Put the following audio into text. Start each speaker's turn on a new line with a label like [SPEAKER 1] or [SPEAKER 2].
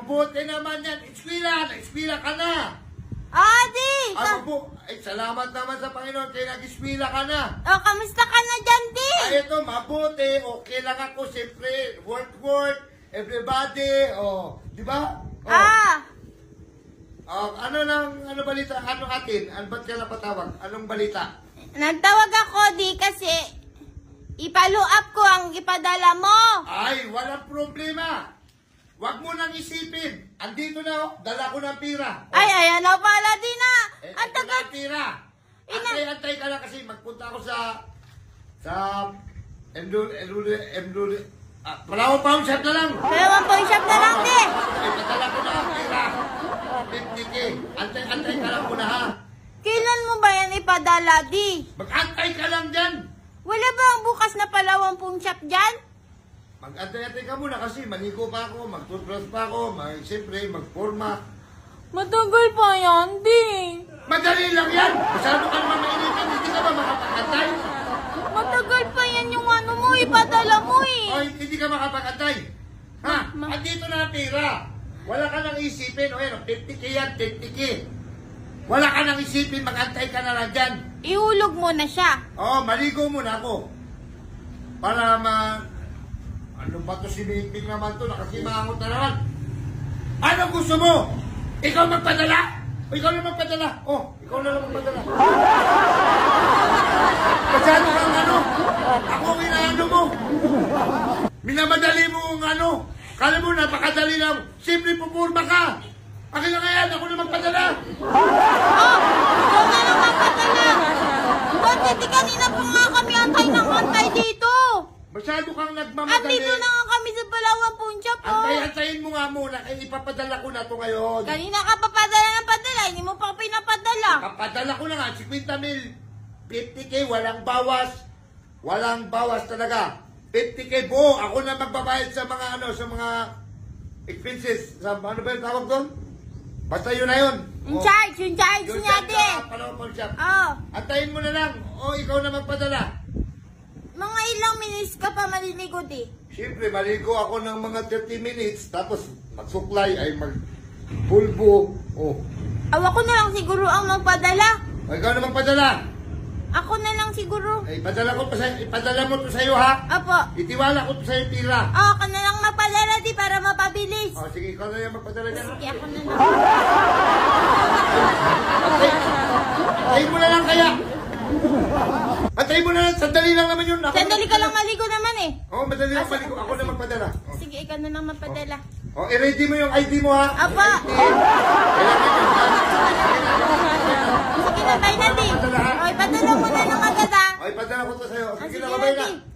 [SPEAKER 1] mabuti naman yan. Eskwela ka na.
[SPEAKER 2] Di.
[SPEAKER 1] Salamat naman sa Panginoon kaya nag-eskwela ka na.
[SPEAKER 2] Kamusta ka na dyan, di?
[SPEAKER 1] Ito, mabuti. Okay lang ako, siyempre. Work, everybody. Di ba? Ano balita? Ano atin? Ba't ka napatawag? Anong balita?
[SPEAKER 2] Nagtawag ako, di, kasi ipalo up ko ang ipadala mo.
[SPEAKER 1] Ay, walang problema. Huwag mo nang isipin. Andito na, dala ko ng pira.
[SPEAKER 2] Ayan na pala, di na. Ang
[SPEAKER 1] Ito na
[SPEAKER 2] tagal.
[SPEAKER 1] ang pira. Antay ka lang kasi magpunta ako sa Palawan Pawn Shop na lang.
[SPEAKER 2] Dalawang pawn shop na lang, di.
[SPEAKER 1] Padala ko na ang pira. 50K. Antay ka lang muna ha.
[SPEAKER 2] Kailan mo ba yan ipadala, di?
[SPEAKER 1] Mag-antay ka lang dyan.
[SPEAKER 2] Wala ba ang bukas na Palawan pawn shop dyan?
[SPEAKER 1] Mag-antay ka muna kasi maligo pa ako, mag-toothbrush pa ako, siyempre magporma.
[SPEAKER 2] Matagal pa yan, di.
[SPEAKER 1] Madali lang yan. Masyado ka naman mainitin, hindi ka ba makapag-antay?
[SPEAKER 2] Matagal pa yan yung ano mo, ipadala mo eh.
[SPEAKER 1] O hindi ka makapag-antay. Ha? Andito na ang pira. Wala ka nang isipin. O yan, 50K yan, 50K. Wala ka nang isipin, mag-antay ka na lang dyan.
[SPEAKER 2] Ihulog mo na siya.
[SPEAKER 1] Oo, maligo muna ako. Para ano ba to si Bing naman to? Nakasimangot na naman. Ano gusto mo? Ikaw magpadala? O ikaw na magpadala? Ikaw na lang magpadala. Masyado kang ano? Ako ang inaano mo. Minamadali mo ang ano. Kala mo napakadali lang. Simple pupurma ka. Akin na kaya, ako na magpadala.
[SPEAKER 2] Ikaw na lang magpadala. Ba't hindi kanina pa nga kami antay ng antay dito?
[SPEAKER 1] Masyado kang nagmamadali.
[SPEAKER 2] Andito na nga kami sa Palawan pawn shop,
[SPEAKER 1] Antay-antayin mo nga muna. Kaya ipapadala ko na to ngayon.
[SPEAKER 2] Kanina ka pa padala ng padala, hindi mo pa pinapadala.
[SPEAKER 1] Kapadala ko na nga, 50 mil. 50K, walang bawas. Walang bawas talaga. 50K buo. Ako na magbabayad sa mga sa mga expenses. Ano ba yung tawag doon? Basta yun na yun.
[SPEAKER 2] Yung charge niya, di.
[SPEAKER 1] Palawan Pawn Shop.
[SPEAKER 2] Oo.
[SPEAKER 1] Antayin mo na lang. Ikaw na magpadala.
[SPEAKER 2] Mga ilang minutes ka pa maliligo, di.
[SPEAKER 1] Siyempre, maligo ako ng mga 30 minutes. Tapos, magsuklay ay magpulbo.
[SPEAKER 2] Ako na lang siguro ang magpadala.
[SPEAKER 1] Ikaw na magpadala.
[SPEAKER 2] Ako na lang siguro.
[SPEAKER 1] Ipadala mo to sa'yo, ha?
[SPEAKER 2] Apo.
[SPEAKER 1] Itiwala ko to sa'yo, tira.
[SPEAKER 2] Ako na lang magpadala, di, para mapabilis.
[SPEAKER 1] Sige, ikaw na yung magpadala niya.
[SPEAKER 2] Sige, ako na lang.
[SPEAKER 1] Antayin mo na lang kaya. Antayin mo na lang. Sandali lang naman yun.
[SPEAKER 2] Sandali ka lang maligo naman eh.
[SPEAKER 1] Madali lang maligo. Ako na magpadala.
[SPEAKER 2] Sige, ikaw na lang magpadala.
[SPEAKER 1] I-ready mo yung ID mo, ha?
[SPEAKER 2] Apa.
[SPEAKER 1] Kailangan yun, ha?
[SPEAKER 2] Sige na, tayo na, di. Ipadala mo na ng agad, ha?
[SPEAKER 1] Ipadala ko to sa'yo. Sige na,
[SPEAKER 2] Sige
[SPEAKER 1] babay
[SPEAKER 2] na,
[SPEAKER 1] na.
[SPEAKER 2] di.